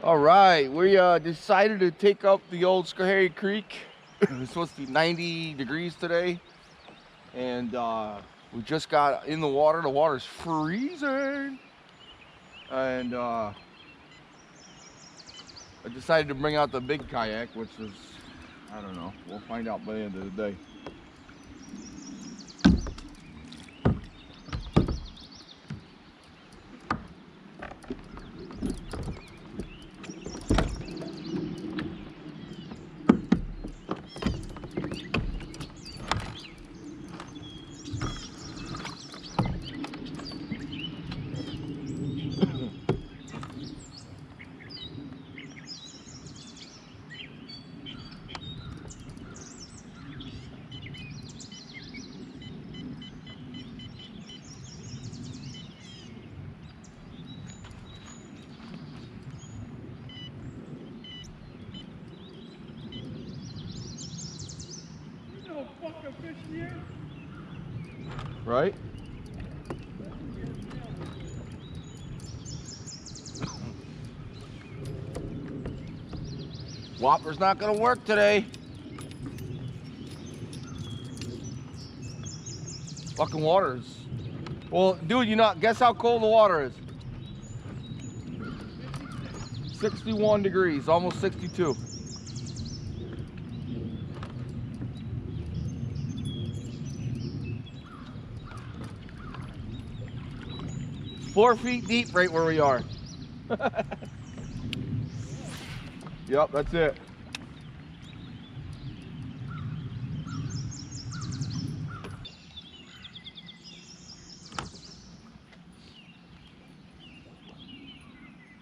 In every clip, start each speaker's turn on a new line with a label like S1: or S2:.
S1: All right, we decided to take up the old Schoharie Creek. It's supposed to be 90 degrees today, and we just got in the water. The water's freezing, and I decided to bring out the big kayak, which is, I don't know, we'll find out by the end of the day.
S2: No fucking fish here.
S1: Right? Whopper's not gonna work today. Fucking waters. Well, dude, you know, guess how cold the water is? 61 degrees, almost 62. Four feet deep right where we are. Yep, that's it.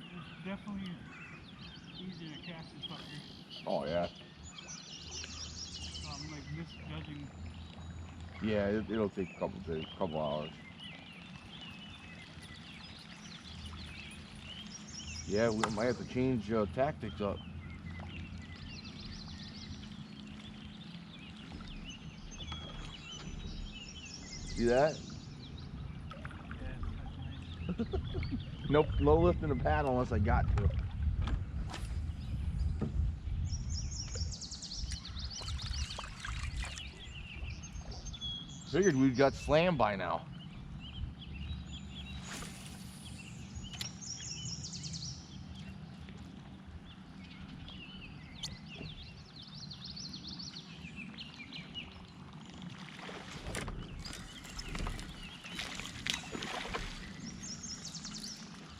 S2: It's definitely easier to cast this fucker.
S1: Oh yeah.
S2: So I'm like misjudging.
S1: Yeah, it'll take a couple days, couple hours. Yeah, we might have to change tactics up. See that?
S2: Yeah, that's nice.
S1: Nope, no lifting the paddle unless I got to. Figured we'd got slammed by now.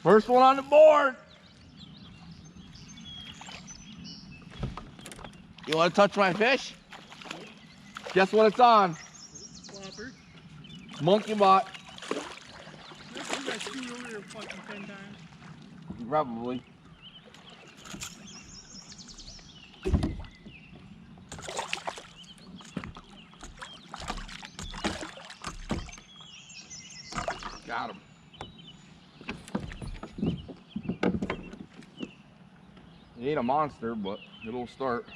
S1: First one on the board. You want to touch my fish? Guess what it's on?
S2: Flopper.
S1: Monkey bot.
S2: I think I chewed over here fucking 10 times.
S1: Probably. Got him. He ain't a monster, but it'll start.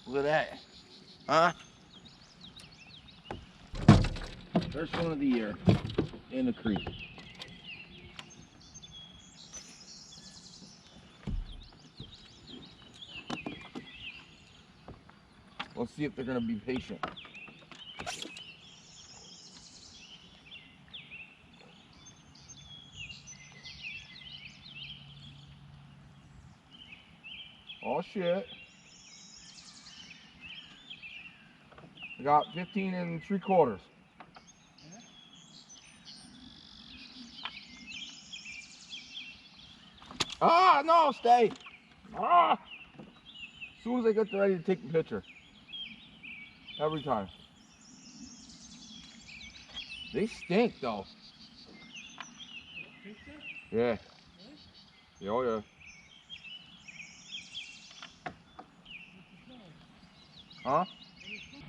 S1: Look at that. Huh? First one of the year in the creek. Let's see if they're gonna be patient. Oh shit. I got 15 3/4.
S2: Yeah.
S1: Ah, no, stay. Ah! As soon as I get ready to take the picture. Every time. They stink though.
S2: Think so?
S1: Yeah.
S2: Really?
S1: Yeah, oh yeah.
S2: What's the smell?
S1: Huh?
S2: What is it?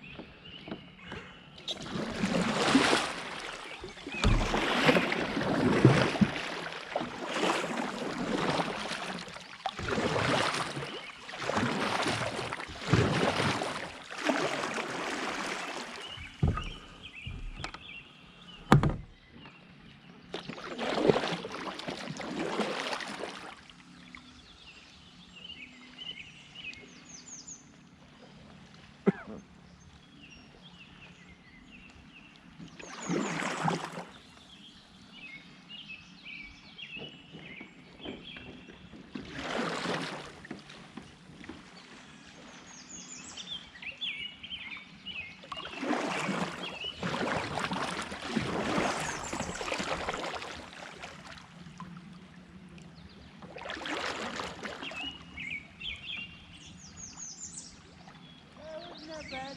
S2: Wasn't that bad?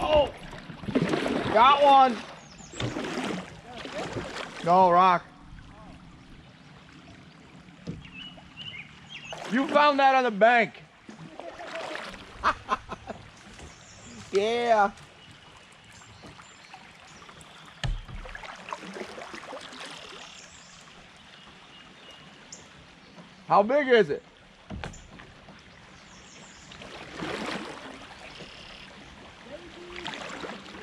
S1: Oh! Got one! No, rock. You found that on the bank. Yeah. How big is it?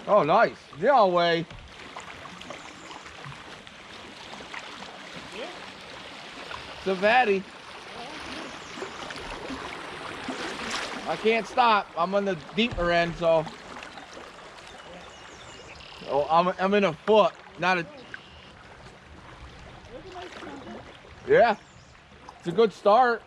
S1: Oh, nice. No way.
S2: Yeah?
S1: It's a fatty. I can't stop. I'm on the deeper end, so. Oh, I'm in a foot, not a.
S2: There's a nice chunk.
S1: Yeah. It's a good start.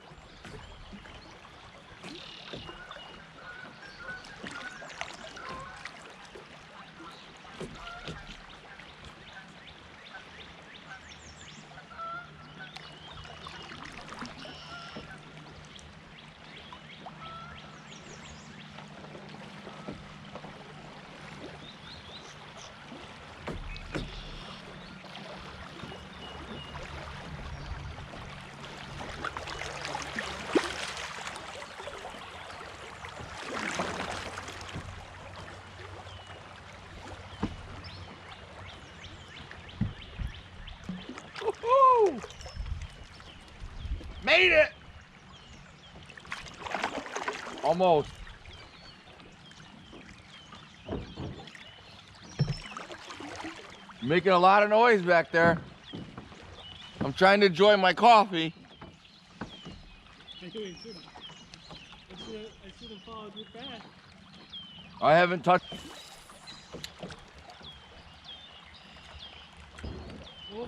S1: Woohoo! Made it! Almost. Making a lot of noise back there. I'm trying to enjoy my coffee.
S2: Maybe we shouldn't. I should have followed your path.
S1: I haven't touched.
S2: Oh,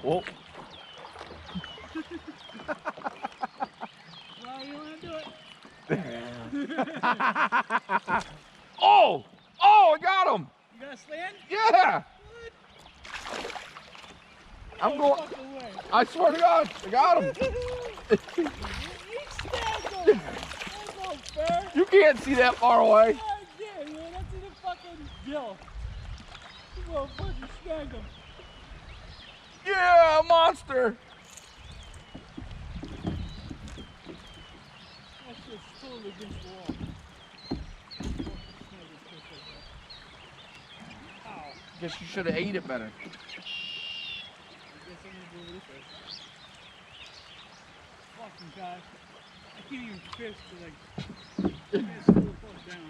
S1: Oh.
S2: well, you want to do it?
S1: Oh! Oh, I got him!
S2: You got a slant?
S1: Yeah! I'm
S2: No
S1: going.
S2: fucking way.
S1: I swear to God, I got him.
S2: You snagged him. That's not fair.
S1: You can't see that far away.
S2: God damn, man, that's in the fucking gill. You motherfucker snagged him.
S1: Yeah, monster.
S2: That's just totally against the wall. Ow.
S1: Guess you should have ate it better.
S2: I guess I'm gonna go with this. Fucking guy. I can't even fish because I can't slow the fuck down.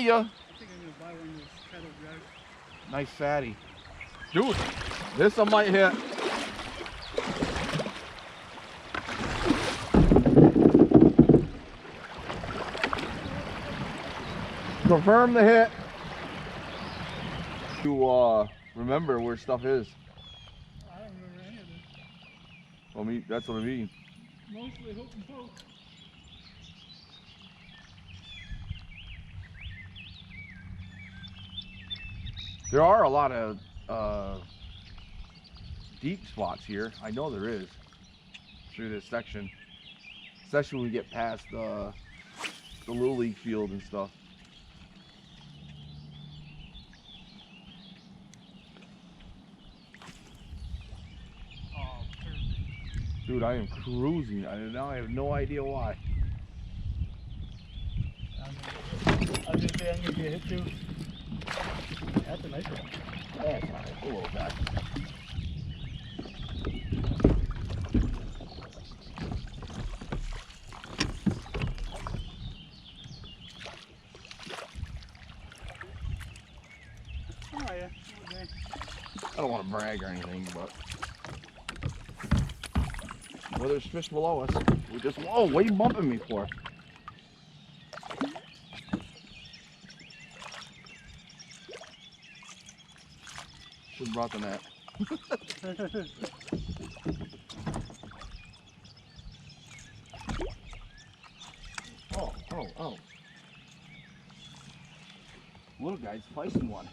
S1: Yeah,
S2: I think I'm gonna buy one of those kettle drugs.
S1: nice fatty. Dude, this I might hit. Confirm the hit. You remember where stuff is.
S2: I don't remember any of this.
S1: Well, that's what I mean.
S2: Mostly hook and poke.
S1: There are a lot of deep spots here. I know there is through this section. Especially when we get past the Little League field and stuff. Dude, I am cruising. Now I have no idea why.
S2: I was gonna say I'm gonna get hit too. That's a nice one.
S1: That's not a little guy.
S2: Oh yeah. Okay.
S1: I don't want to brag or anything, but well, there's fish below us. We just, whoa, what are you bumping me for? Should have brought the net. Oh. Little guy's feisty one.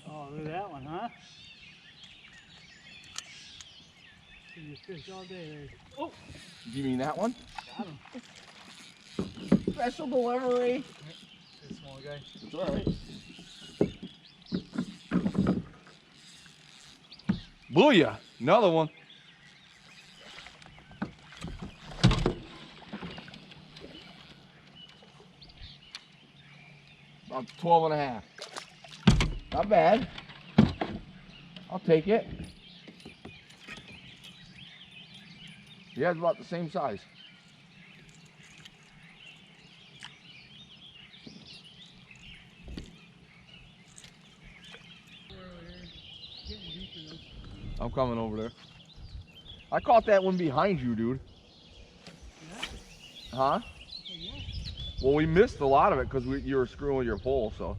S2: Oh, look at that one, huh? You fish all day there. Oh!
S1: Do you mean that one?
S2: Got him.
S1: Special delivery.
S2: This small guy.
S1: It's alright. Booyah! Another one. About 12 and a half. Not bad. I'll take it. Yeah, it's about the same size. I'm coming over there. I caught that one behind you, dude. Huh? Well, we missed a lot of it because you were screwing with your pole, so.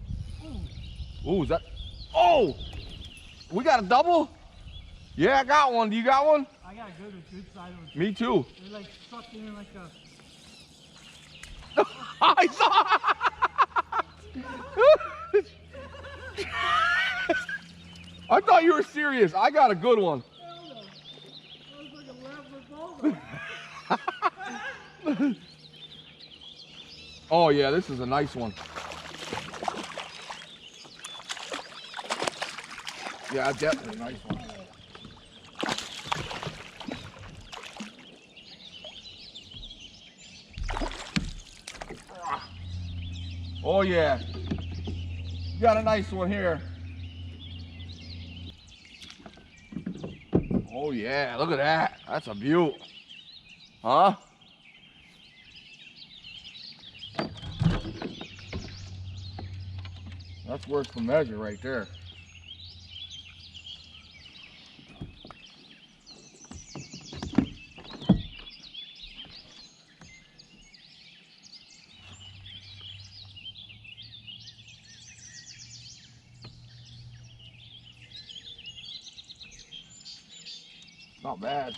S1: Ooh, is that? Oh! We got a double? Yeah, I got one. Do you got one?
S2: I got a good side one.
S1: Me too.
S2: They're like sucked in like a.
S1: I saw. I thought you were serious. I got a good one.
S2: Hell no. That was like a lamp revolver.
S1: Oh yeah, this is a nice one. Yeah, definitely a nice one. Oh yeah, you got a nice one here. Oh yeah, look at that. That's a beaut. Huh? That's worth the measure right there. Not bad.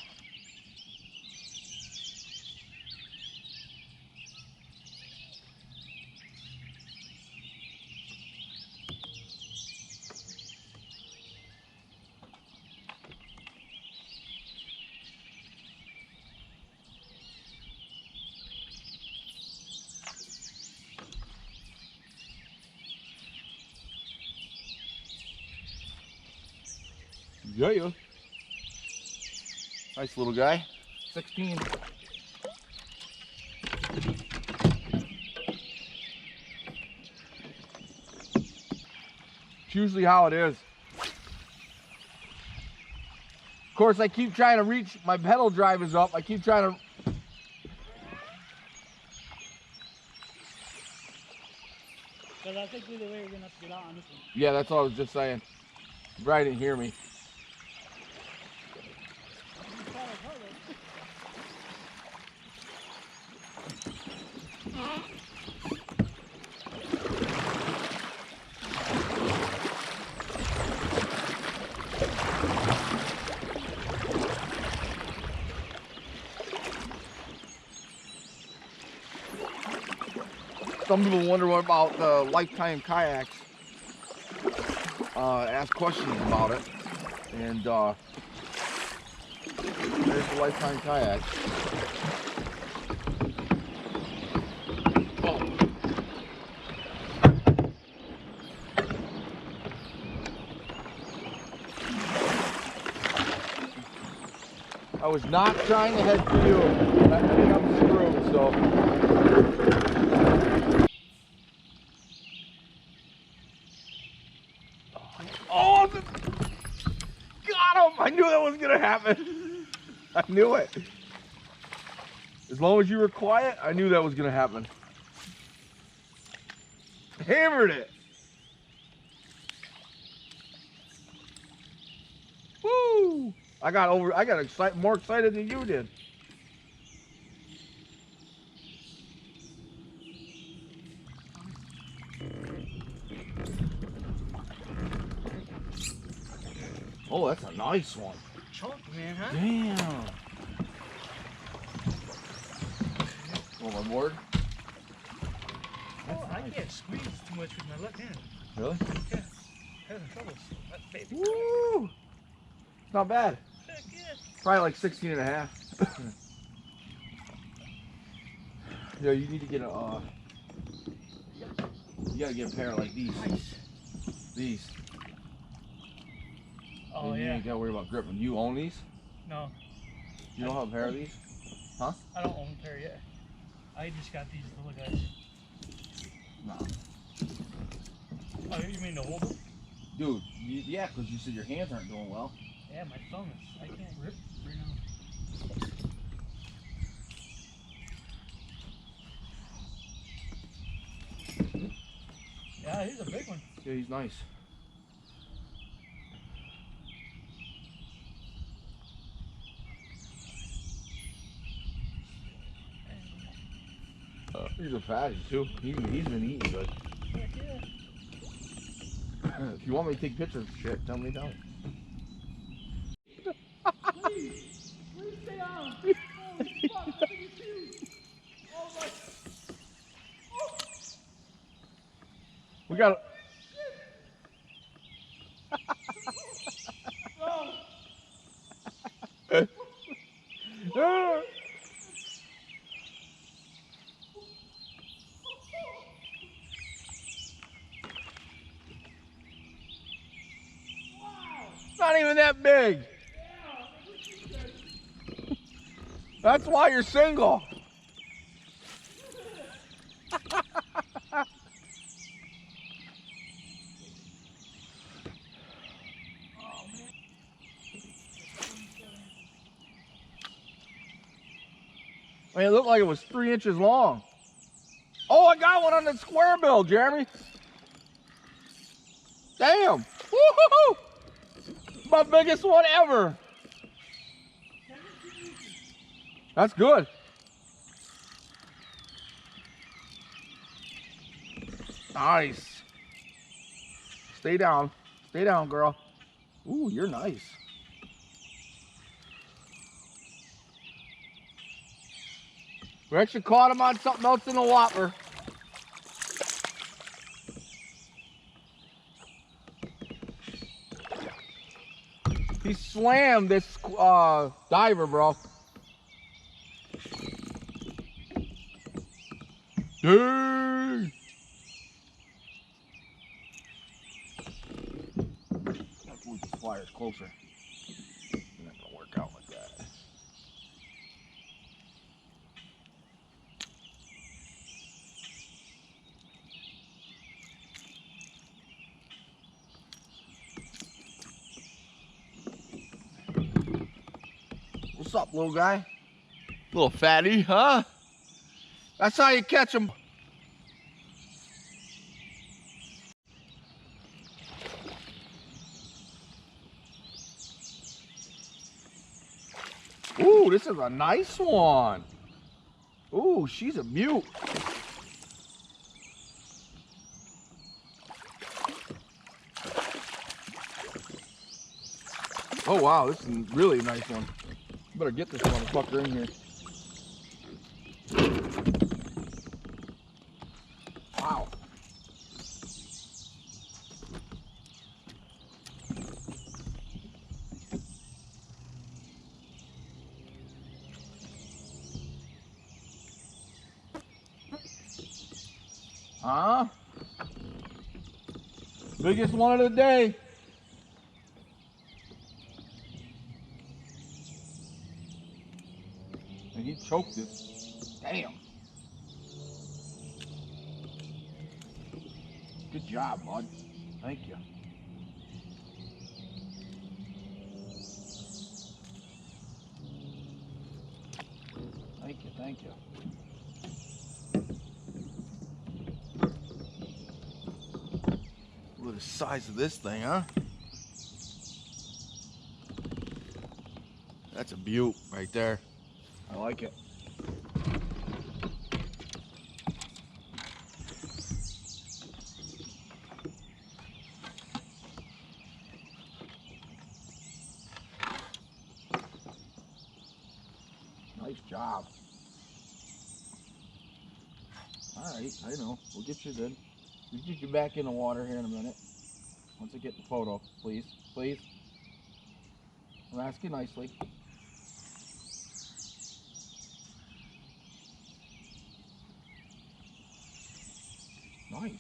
S1: Yeah. Nice little guy. 16. It's usually how it is. Of course, I keep trying to reach, my pedal drive is up. I keep trying to.
S2: Because I think either way we're going to have to get out on this one.
S1: Yeah, that's what I was just saying. You probably didn't hear me. Some people wonder what about the lifetime kayaks. Ask questions about it, and there's the lifetime kayak. Oh. I was not trying to head for you. I think I'm screwed, so. Oh, got him! I knew that was gonna happen. I knew it. As long as you were quiet, I knew that was gonna happen. Hammered it. Woo! I got more excited than you did. Oh, that's a nice one.
S2: Chunk, man, huh?
S1: Damn. Oh, my board?
S2: Oh, I can't squeeze too much with my left hand.
S1: Really?
S2: Yeah. Having trouble. That baby.
S1: Woo! Not bad.
S2: Heck yeah.
S1: Probably like 16 and a half. Yeah, you need to get a, you gotta get a pair like these.
S2: Nice.
S1: These.
S2: Oh,
S1: And you
S2: yeah.
S1: ain't gotta worry about gripping. You own these?
S2: No,
S1: You don't have a pair of these? Huh?
S2: I don't own a pair yet. I just got these little guys.
S1: No.
S2: Oh, you mean to hold them?
S1: Dude, yeah, because you said your hands aren't doing well.
S2: Yeah, my thumb is. I can't grip right now. Yeah, he's a big one.
S1: Yeah, he's nice. He's a fatty too. He's been eating good.
S2: Heck yeah.
S1: If you want me to take pictures of shit, tell me down.
S2: Please stay on. Holy fuck, that thing is huge. Oh my.
S1: We got. Not even that big. That's why you're single. I mean, it looked like it was 3 inches long. Oh, I got one on the square bill, Jeremy. Damn. Woo-hoo-hoo. My biggest one ever. That's good. Nice. Stay down. Stay down, girl. Ooh, you're nice. We actually caught him on something else in the whopper. He slammed this diver, bro. Dang! Let's move the pliers closer. It's not gonna work out like that. What's up, little guy? Little fatty, huh? That's how you catch them. Ooh, this is a nice one. Ooh, she's a beaut. Oh wow, this is a really nice one. Better get this motherfucker in here. Wow. Huh? Biggest one of the day. choked it. Damn. Good job, bud. Thank you. Thank you, thank you. Look at the size of this thing, huh? That's a beaut right there. I like it. Nice job. Alright, I know. We'll get you then. We'll get you back in the water here in a minute. Once I get the photo, please. Please. I'm asking nicely. Nice.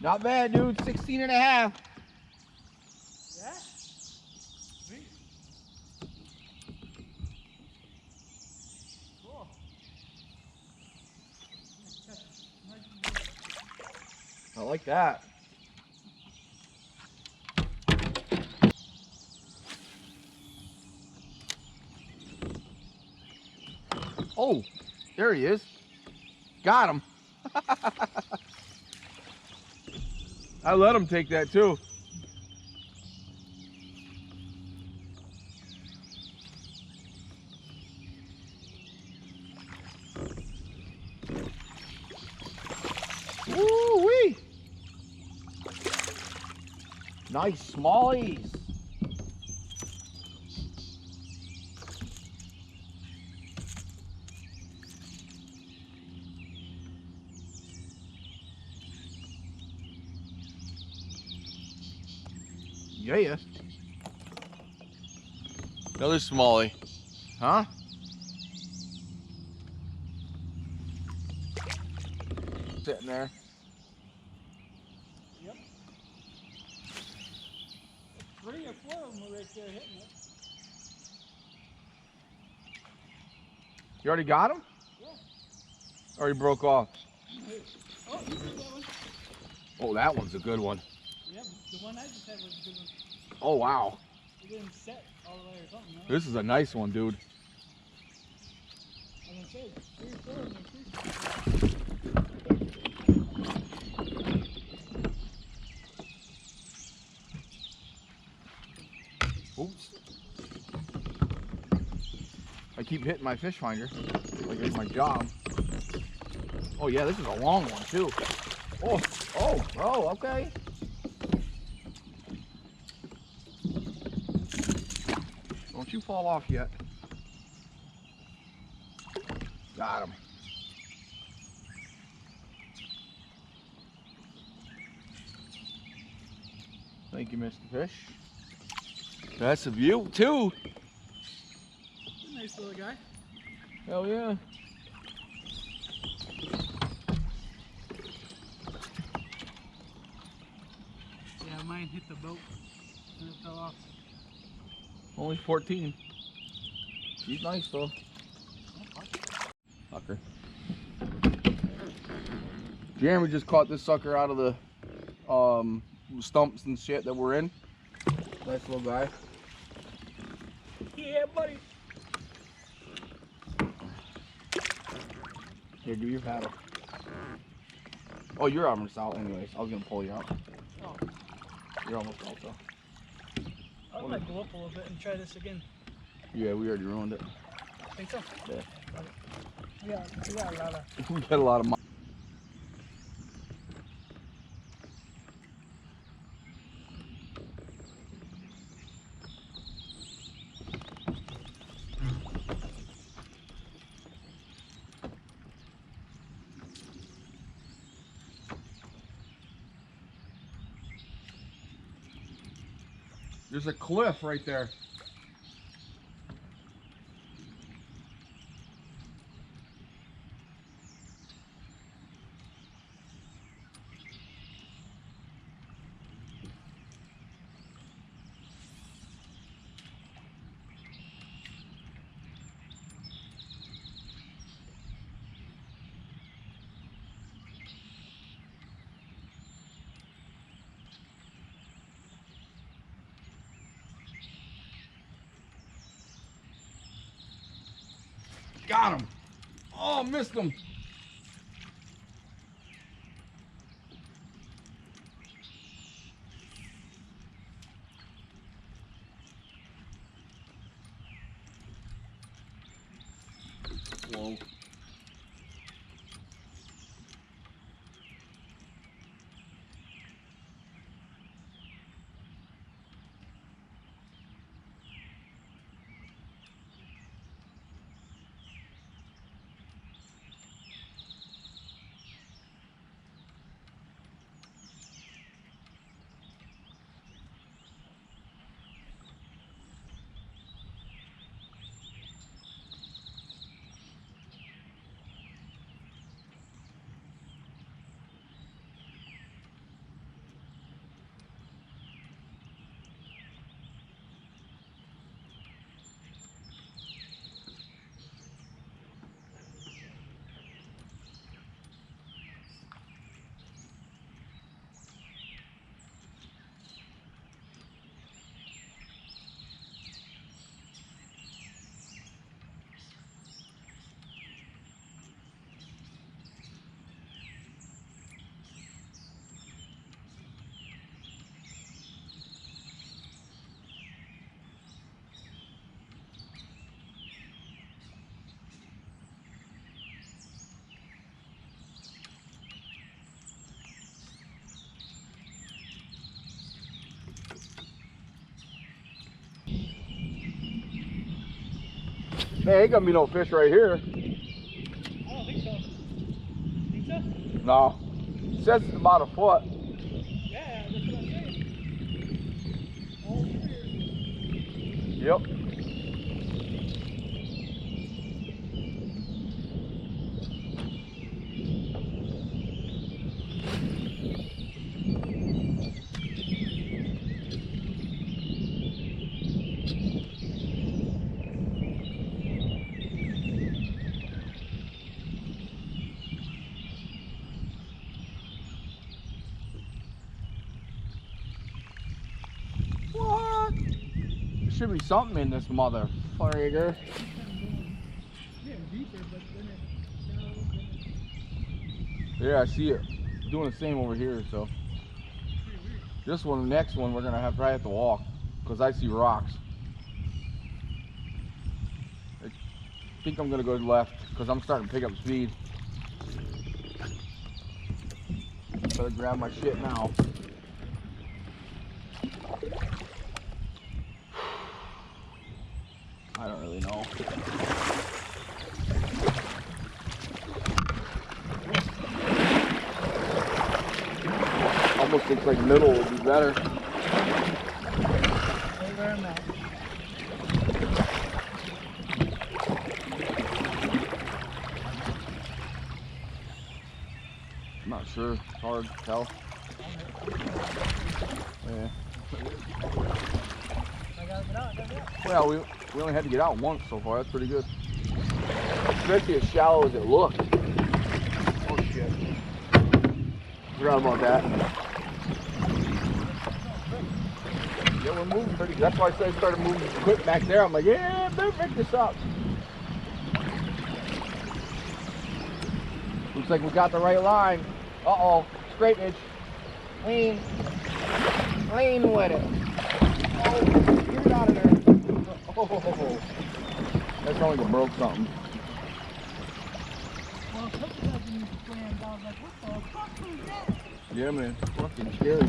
S1: Not bad, dude. 16 and a half.
S2: Yeah? Sweet. Cool.
S1: I like that. Oh, there he is. Got him. I let him take that too. Woo-wee. Nice smallies. Yeah. Another smallie. Huh? Sitting there.
S2: Yep. 3 or 4 of them were right there hitting it.
S1: You already got him?
S2: Yeah.
S1: Or he broke off?
S2: Hey. Oh, you see that one?
S1: Oh, that one's a good one.
S2: Yeah, the one I just had was a good one.
S1: Oh, wow.
S2: It didn't set all the way or something, no?
S1: This is a nice one, dude.
S2: I didn't say 3 or 4 of them.
S1: Oops. I keep hitting my fish finder. Like it's my job. Oh yeah, this is a long one too. Oh, okay. Don't you fall off yet. Got him. Thank you, Mr. Fish. That's a view too.
S2: Nice little guy.
S1: Hell yeah.
S2: Yeah, mine hit the boat and it fell off.
S1: Only 14. He's nice though. Sucker. Jeremy just caught this sucker out of the stumps and shit that we're in. Nice little guy.
S2: Yeah, buddy.
S1: Here, give your paddle. Oh, your armor's out anyways. I was gonna pull you out.
S2: Oh.
S1: You're almost out though.
S2: I might go up a little bit and try this again.
S1: Yeah, we already ruined it.
S2: Think so?
S1: Yeah.
S2: Yeah, we got a lot of.
S1: We got a lot of money. There's a cliff right there. Got him. Oh, missed him. Whoa. Hey, ain't gonna be no fish right here.
S2: I don't think so. Think so?
S1: No. It says it's about a foot.
S2: Yeah, that's what I'm saying. All clear.
S1: Yep. What? There should be something in this motherfucker.
S2: Yeah, deeper, but then it shallow, then
S1: Yeah, I see it. Doing the same over here, so.
S2: it's pretty weird.
S1: This one, the next one, we're gonna probably have to walk, because I see rocks. I think I'm gonna go left, because I'm starting to pick up speed. Better grab my shit now. I don't really know. Almost looks like middle would be better.
S2: Right where I'm at.
S1: I'm not sure. It's hard to tell. Yeah.
S2: I gotta get out,
S1: Well, we only had to get out once so far. That's pretty good. Especially as shallow as it looked. Oh shit. Forgot about that. Yeah, we're moving pretty good. That's why I said I started moving quick back there. I'm like, yeah, better pick this up. Looks like we got the right line. Uh-oh. Straight edge. Lean. Lean with it. Oh, get it out of there. Oh, that sounded like it broke something.
S2: Well, a couple of them used to slam down, like, what the fuck was that?
S1: Yeah, man. Fucking scary.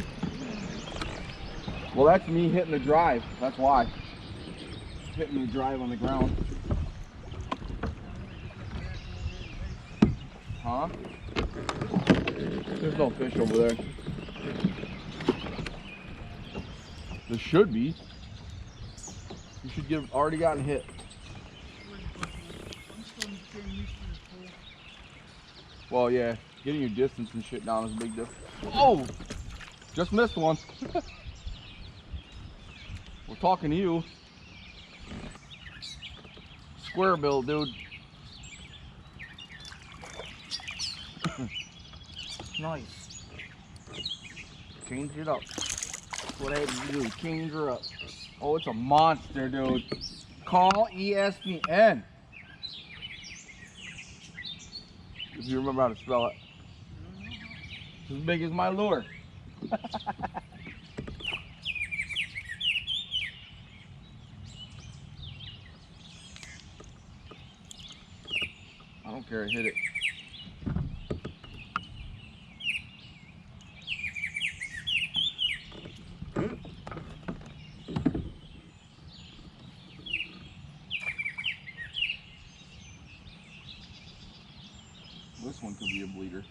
S1: Well, that's me hitting the drive. That's why. Hitting the drive on the ground. Huh? There's no fish over there. There should be. You should get already gotten hit.
S2: I'm still getting used to this pole.
S1: Well, yeah, getting your distance and shit down is a big deal. Oh! Just missed one. We're talking to you. Square bill, dude. Nice. Change it up. That's what I had to do. Change her up. Oh, it's a monster, dude. Call ESPN. If you remember how to spell it. It's as big as my lure. I don't care, hit it. This one could be a bleeder.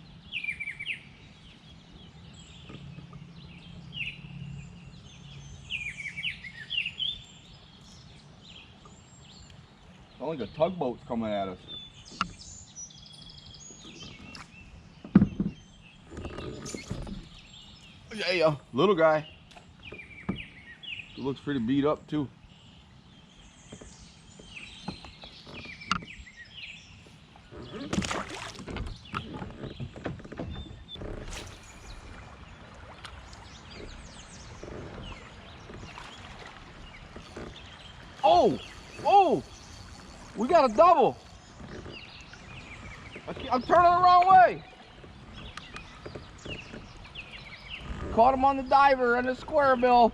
S1: Sounds like a tugboat's coming at us. Yeah, little guy. He looks pretty beat up too. Oh! Oh! We got a double! I'm turning the wrong way! Caught him on the diver and the square bill.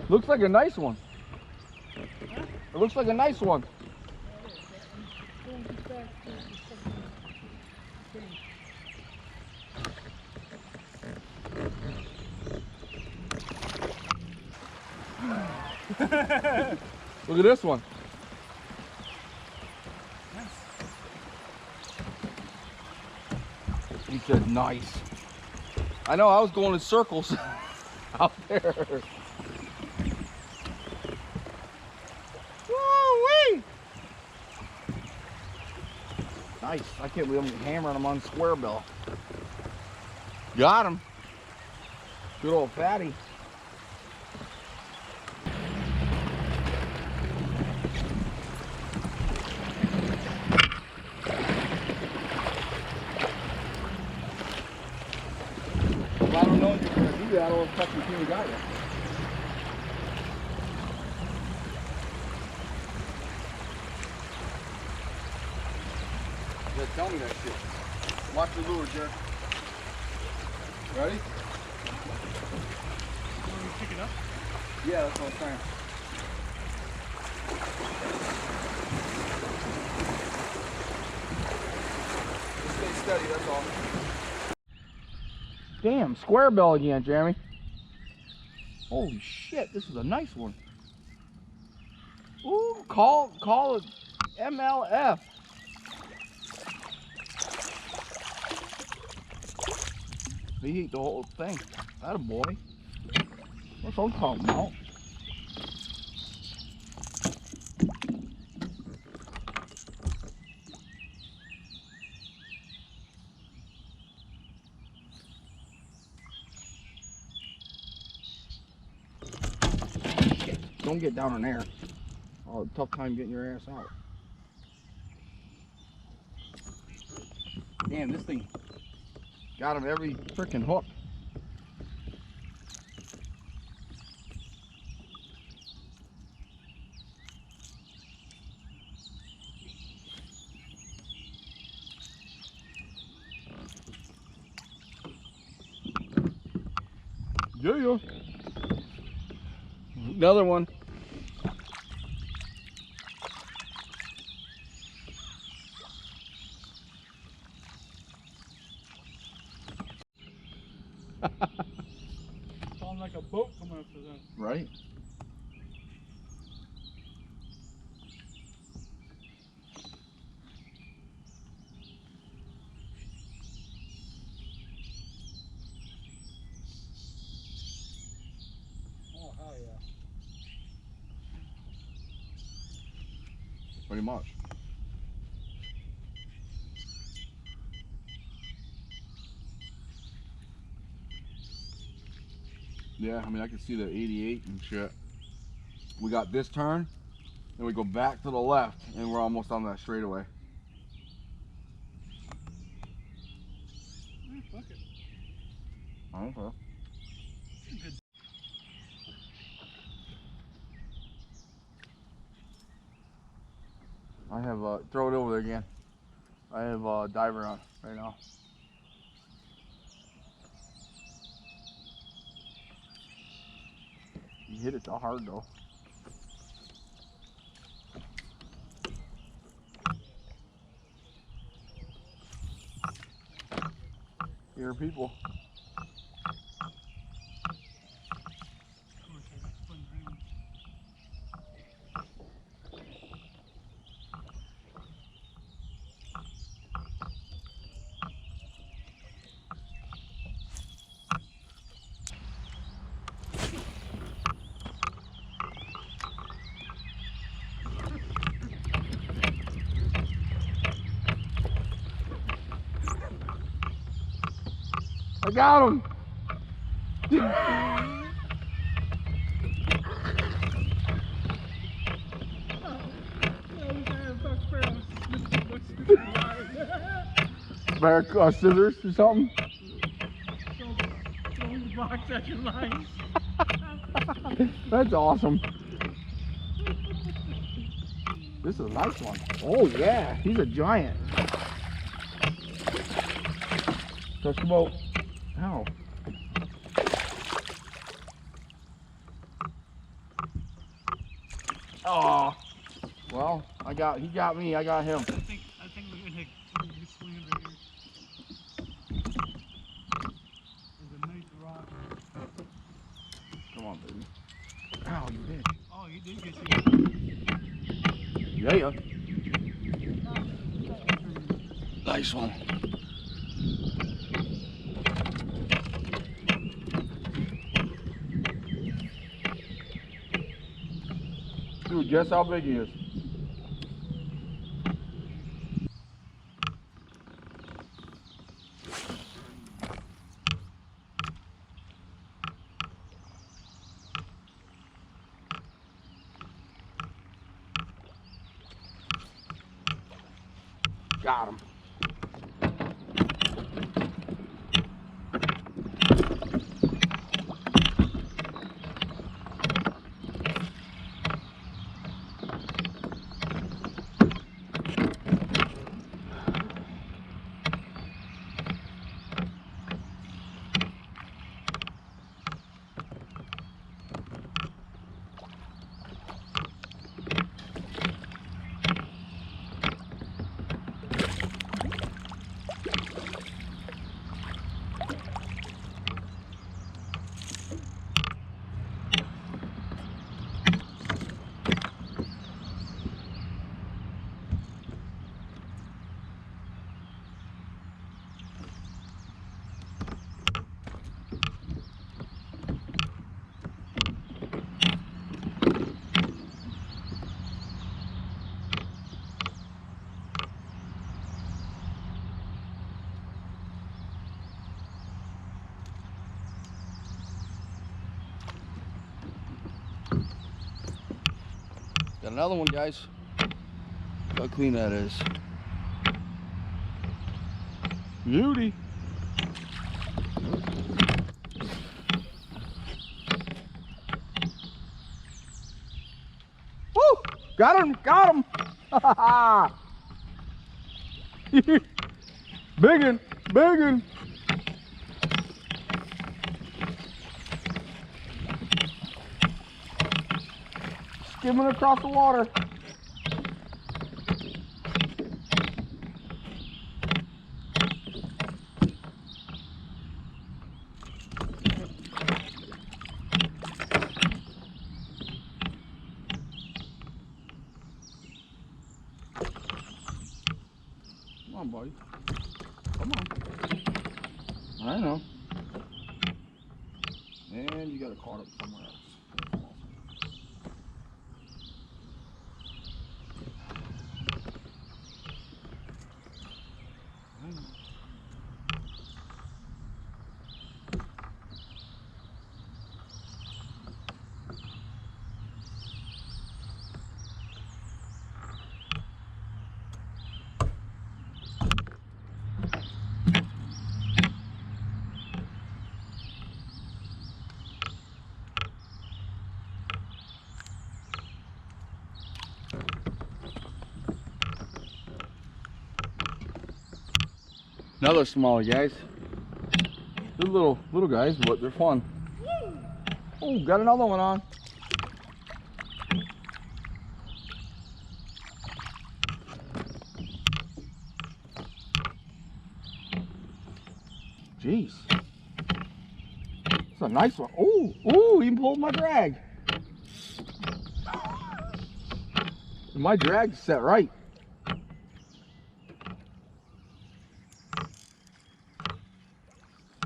S1: Looks like a nice one.
S2: Huh?
S1: It looks like a nice one. Look at this one. He said nice. I know, I was going in circles out there. Woo-wee! Nice. I can't believe I'm hammering him on square bill. Got him. Good old fatty. I don't know if you're going to do that or if fucking team got you. Yeah, tell me that shit. Watch the lure, Jerry. Ready?
S2: Want me to pick it up?
S1: Yeah, that's what I'm saying. Just stay steady, that's all. Damn, square bill again, Jeremy. Holy shit, this is a nice one. Ooh, call it MLF. He ate the whole thing. That a boy. What's I'm talking about? Shit, don't get down in there. Oh, tough time getting your ass out. Damn, this thing got him every freaking hook. Yeah. Another one.
S2: Sounds like a boat coming up to them.
S1: Right?
S2: Oh, hell yeah.
S1: Pretty much. Yeah, I mean, I can see the 88 and shit. We got this turn, then we go back to the left, and we're almost on that straightaway.
S2: Fuck it.
S1: Okay.
S2: Good.
S1: I have throw it over there again. I have a diver on right now. You hit it so hard though. Here are people. I got him! Bear scissors or something?
S2: Throwing the box at your line.
S1: That's awesome. This is a nice one. Oh yeah, he's a giant. Touch the boat. Ow. Oh. Well, he got me, I got him.
S2: I think we're gonna swing it right here. There's a nice rock.
S1: Come on, baby. Ow, you did.
S2: Oh, you did get you.
S1: Yeah. Nice one. Dude, guess how big he is. Got him. Got another one, guys. Look how clean that is. Beauty. Woo! Got him! Got him! Biggin! Biggin! Skimming across the water. Come on, buddy. Come on. I know. And you got to caught up somewhere else. Another smaller, guys. They're little guys, but they're fun. Oh, got another one on. Jeez. It's a nice one. Oh, ooh, he pulled my drag. My drag's set right.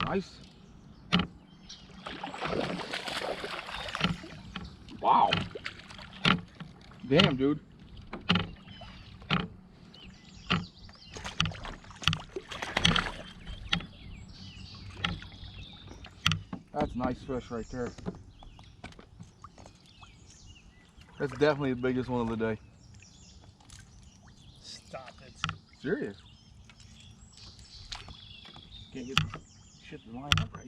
S1: Nice. Wow. Damn, dude. That's nice fish right there. That's definitely the biggest one of the day.
S2: Stop it.
S1: Serious. Can't get the shit to line up right.